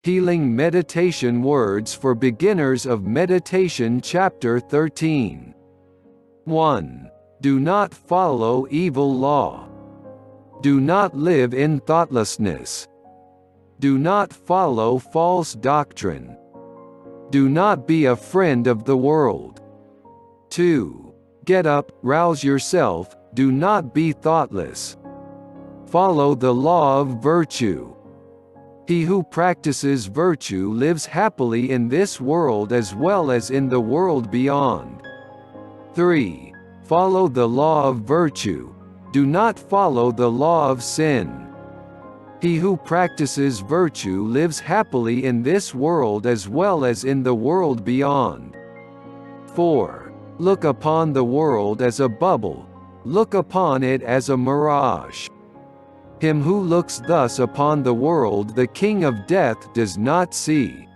Healing Meditation Words for Beginners of Meditation Chapter 13. 1. Do not follow evil law. Do not live in thoughtlessness. Do not follow false doctrine. Do not be a friend of the world. 2. Get up, rouse yourself, do not be thoughtless. Follow the law of virtue. He who practices virtue lives happily in this world as well as in the world beyond. 3. Follow the law of virtue. Do not follow the law of sin. He who practices virtue lives happily in this world as well as in the world beyond. 4. Look upon the world as a bubble. Look upon it as a mirage. Him who looks thus upon the world the king of death does not see.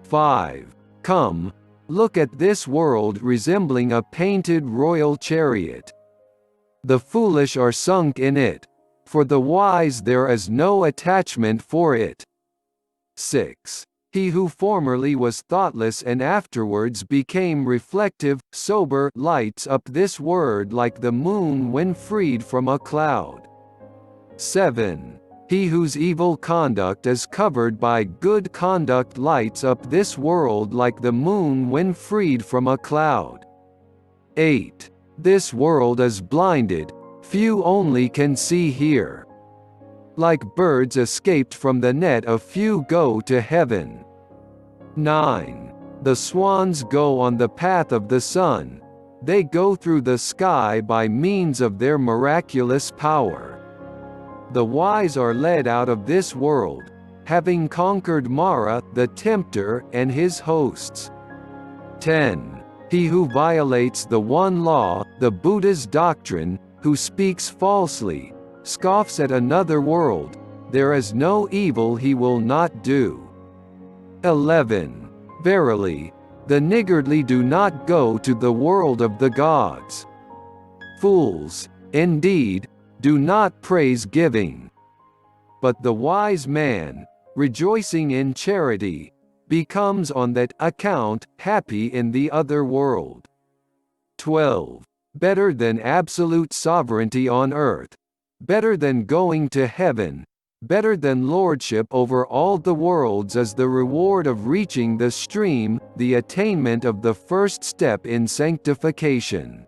5. Come, look at this world resembling a painted royal chariot. The foolish are sunk in it. For the wise there is no attachment for it. 6. He who formerly was thoughtless and afterwards became reflective, sober lights up this world like the moon when freed from a cloud. 7. He whose evil conduct is covered by good conduct lights up this world like the moon when freed from a cloud. 8. This world is blinded. Few only can see here. Like birds escaped from the net a few go to heaven. 9. The swans go on the path of the sun. They go through the sky by means of their miraculous power. The wise are led out of this world, having conquered Mara, the tempter, and his hosts. 10. He who violates the one law, the Buddha's doctrine, who speaks falsely, scoffs at another world, there is no evil he will not do. 11. Verily, the niggardly do not go to the world of the gods. Fools, indeed, do not praise giving. But the wise man, rejoicing in charity, becomes on that account happy in the other world. 12. Better than absolute sovereignty on earth, better than going to heaven, better than lordship over all the worlds is the reward of reaching the stream, the attainment of the first step in sanctification.